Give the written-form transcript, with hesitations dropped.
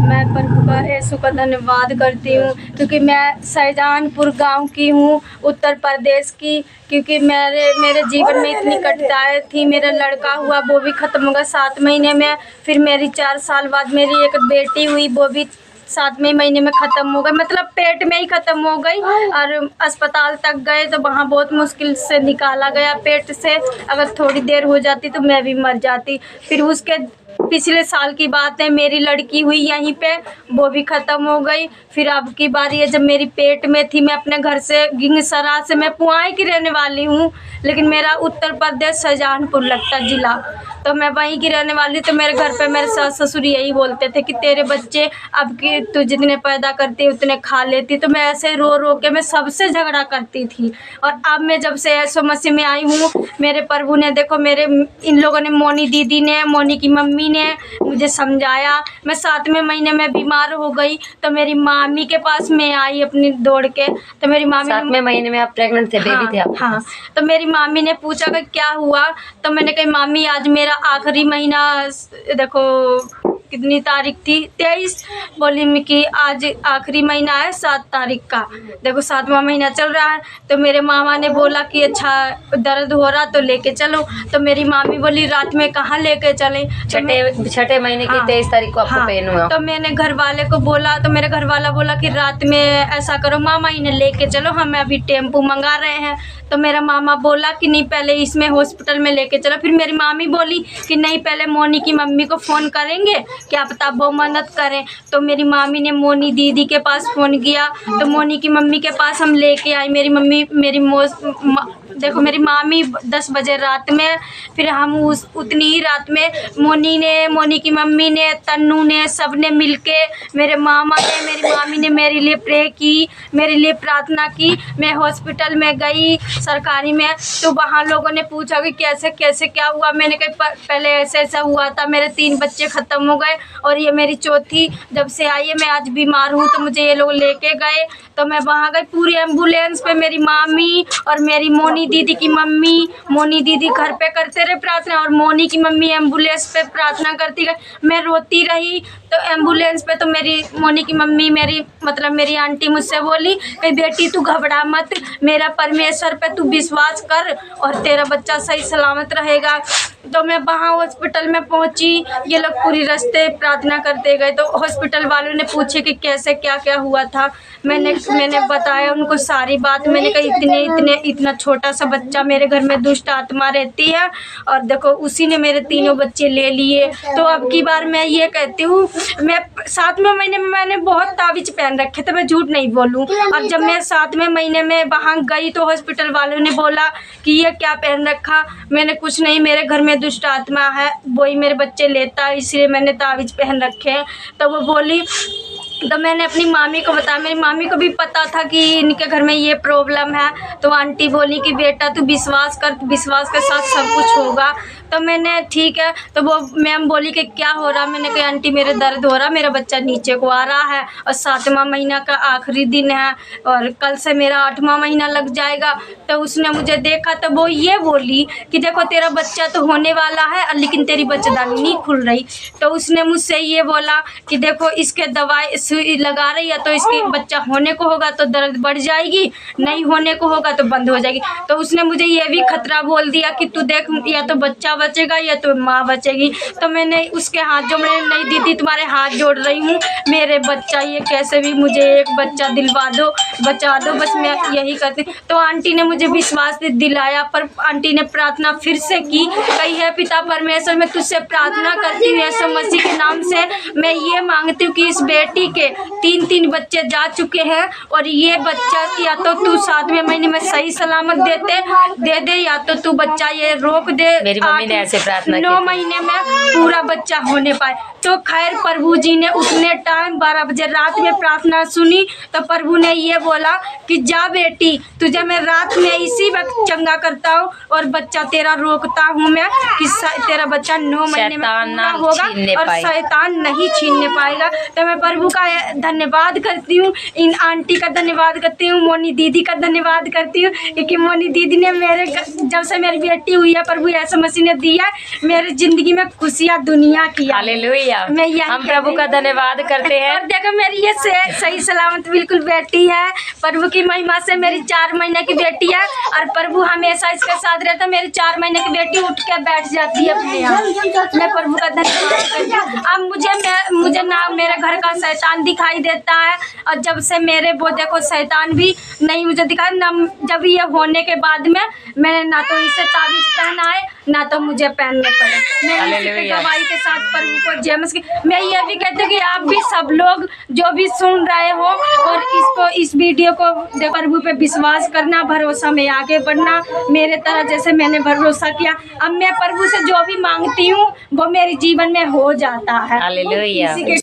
मैं प्रभु का यीशु का धन्यवाद करती हूँ क्योंकि मैं शाहजहानपुर गांव की हूँ, उत्तर प्रदेश की। क्योंकि मेरे जीवन में इतनी कठिनाई थी। मेरा लड़का हुआ वो भी ख़त्म हो गया 7 महीने में। फिर मेरी 4 साल बाद मेरी एक बेटी हुई, वो भी 7वें महीने में ख़त्म हो गई, मतलब पेट में ही ख़त्म हो गई। और अस्पताल तक गए तो वहाँ बहुत मुश्किल से निकाला गया पेट से। अगर थोड़ी देर हो जाती तो मैं भी मर जाती। फिर उसके पिछले साल की बात है, मेरी लड़की हुई यहीं पे, वो भी ख़त्म हो गई। फिर अब की बारी है, जब मेरी पेट में थी, मैं अपने घर से गिंगसरा से, मैं पुआई की रहने वाली हूँ, लेकिन मेरा उत्तर प्रदेश शाहजहानपुर लगता ज़िला, तो मैं वहीं की रहने वाली। तो मेरे घर पे मेरे सास ससुर यही बोलते थे कि तेरे बच्चे अब की तू जितने पैदा करती उतने खा लेती। तो मैं ऐसे रो रो के मैं सबसे झगड़ा करती थी। और अब मैं जब से यीशु मसीह में आई हूँ, मेरे प्रभु ने देखो, मेरे इन लोगों ने, मोनी दीदी ने, मोनी की मम्मी ने मुझे समझाया। मैं 7वें महीने में बीमार हो गई तो मेरी मामी के पास मैं आई अपनी दौड़ के। तो मेरी मामी 7वें महीने में आप प्रेग्नेंट थे, बेबी थे आप? हाँ। तो मेरी मामी ने पूछा कि क्या हुआ, तो मैंने कही मामी आज मेरा आखिरी महीना, देखो कितनी तारीख थी, 23, बोली मैं कि आज आखिरी महीना है 7 तारीख का, देखो 7वां महीना चल रहा है। तो मेरे मामा ने बोला कि अच्छा दर्द हो रहा तो लेके चलो। तो मेरी मामी बोली रात में कहाँ लेके चलें। छठे महीने की 23 तारीख को आपको पेन हुआ। तो मैंने घर वाले को बोला, तो मेरे घर वाला बोला कि रात में ऐसा करो मामा इन्हें लेके चलो, हम अभी टेम्पू मंगा रहे हैं। तो मेरा मामा बोला कि नहीं पहले इसमें हॉस्पिटल में लेके चलो। फिर मेरी मामी बोली कि नहीं पहले मोनी की मम्मी को फ़ोन करेंगे, क्या पता वो मदद करें। तो मेरी मामी ने मोनी दीदी के पास फ़ोन किया, तो मोनी की मम्मी के पास हम लेके आए। मेरी मम्मी देखो मेरी मामी 10 बजे रात में, फिर हम उतनी ही रात में मोनी की मम्मी ने, तन्नू ने, सब ने मिलके, मेरे मामा ने, मेरी मामी ने मेरे लिए प्रे की, मेरे लिए प्रार्थना की। मैं हॉस्पिटल में गई सरकारी में, तो वहाँ लोगों ने पूछा कि कैसे कैसे क्या हुआ। मैंने कहा पहले ऐसे ऐसा हुआ था, मेरे 3 बच्चे ख़त्म हो गए और ये मेरी चौथी जब से आई है। मैं आज बीमार हूँ तो मुझे ये लोग लेके गए। तो मैं वहाँ गई, पूरी एम्बुलेंस पे मेरी मामी और मेरी मोनी दीदी की मम्मी, मोनी दीदी घर पे करते रहे प्रार्थना और मोनी की मम्मी एम्बुलेंस पे प्रार्थना करती गई। मैं रोती रही। तो एम्बुलेंस पे तो मेरी मोनी की मम्मी, मेरी आंटी मुझसे बोली कि बेटी तू घबरा मत, मेरा परमेश्वर पे तू विश्वास कर और तेरा बच्चा सही सलामत रहेगा। तो मैं वहाँ हॉस्पिटल में पहुँची, ये लोग पूरी रास्ते प्रार्थना करते गए। तो हॉस्पिटल वालों ने पूछे कि कैसे क्या क्या हुआ था। मैंने बताया उनको सारी बात। मैंने कहा इतना छोटा सा बच्चा, मेरे घर में दुष्ट आत्मा रहती है और देखो उसी ने मेरे 3 बच्चे ले लिए। तो अब की बार मैं ये कहती हूँ, मैं 7वें महीने में मैंने बहुत तावीज़ पहन रखे थे, मैं झूठ नहीं बोलूँ। और जब मैं 7वें महीने में वहाँ गई तो हॉस्पिटल वालों ने बोला कि ये क्या पहन रखा। मैंने कुछ नहीं, मेरे घर में दुष्ट आत्मा है, वही मेरे बच्चे लेता है, इसलिए मैंने तावीज़ पहन रखे हैं। तो वो बोली, तो मैंने अपनी मामी को बताया। मेरी मामी को भी पता था कि इनके घर में ये प्रॉब्लम है। तो आंटी बोली कि बेटा तू विश्वास कर, विश्वास के साथ सब कुछ होगा। तो मैंने ठीक है। तो वो मैम बोली कि क्या हो रहा। मैंने कहा आंटी मेरे दर्द हो रहा, मेरा बच्चा नीचे को आ रहा है और 7वां महीना का आखिरी दिन है और कल से मेरा 8वां महीना लग जाएगा। तो उसने मुझे देखा तो वो ये बोली कि देखो तेरा बच्चा तो होने वाला है लेकिन तेरी बच्चेदानी नहीं खुल रही। तो उसने मुझसे ये बोला कि देखो इसके दवाई सुई लगा रही है तो इसके बच्चा होने को होगा तो दर्द बढ़ जाएगी, नहीं होने को होगा तो बंद हो जाएगी। तो उसने मुझे ये भी खतरा बोल दिया कि तू देख या तो बच्चा बचेगा या तो माँ बचेगी। तो मैंने उसके हाथ जो, मैंने नहीं दीदी तुम्हारे हाथ जोड़ रही हूँ, मेरे बच्चा ये कैसे भी मुझे एक बच्चा दिलवा दो, बचा दो, बस मैं यही करती। तो आंटी ने मुझे विश्वास दिलाया, पर आंटी ने प्रार्थना फिर से की, कही है पिता परमेश्वर मैं तुझसे प्रार्थना करती हूँ यीशु मसीह के नाम से, मैं ये मांगती हूँ कि इस बेटी के 3 बच्चे जा चुके हैं और ये बच्चा या तो तू 7वें महीने में सही सलामत दे दे या तो तू बच्चा ये रोक दे। मेरी मम्मी ने ऐसे प्रार्थना 9 महीने में पूरा बच्चा होने पाए। तो खैर प्रभु जी ने उतने टाइम 12 बजे रात में प्रार्थना सुनी। तो प्रभु ने ये बोला कि जा बेटी, तुझे मैं रात में इसी वक्त चंगा करता हूँ और बच्चा तेरा रोकता हूँ मैं कि तेरा बच्चा 9 महीने में पूरा होगा और शैतान नहीं छीनने पाएगा। तो मैं प्रभु का धन्यवाद करती हूँ, इन आंटी का धन्यवाद करती हूँ, मोनी दीदी का धन्यवाद करती हूँ, क्योंकि मोनी दीदी ने मेरे जब से मेरी बेटी हुई है प्रभु यीशु मसीह ने दिया मेरी जिंदगी में खुशियाँ दुनिया की। हालेलुया। मैं हम प्रभु का धन्यवाद करते हैं। और देखो मेरी ये सही सलामत बिल्कुल बेटी है, प्रभु की महिमा से मेरी 4 महीने की बेटी है और प्रभु हमेशा इसके साथ रहता। मेरी 4 महीने की बेटी उठ के बैठ जाती है अपने यहाँ। मैं प्रभु का धन्यवाद करती हूँ। अब मुझे ना मेरे घर का शैतान दिखाई देता है और जब से मेरे वो देखो शैतान भी नहीं मुझे दिखा ना। जब ये होने के बाद में मैंने ना तो इसे ताबीज पहना है ना तो मुझे पहनने पड़े। मैं इसी गवाही के साथ प्रभु को जेम्स की मैं ये भी कहती हूँ कि आप भी सब लोग जो भी सुन रहे हो और इस वीडियो को प्रभु पे विश्वास करना, भरोसा में आगे बढ़ना, मेरे तरह जैसे मैंने भरोसा किया। अब मैं प्रभु से जो भी मांगती हूँ वो मेरे जीवन में हो जाता है। हालेलुया।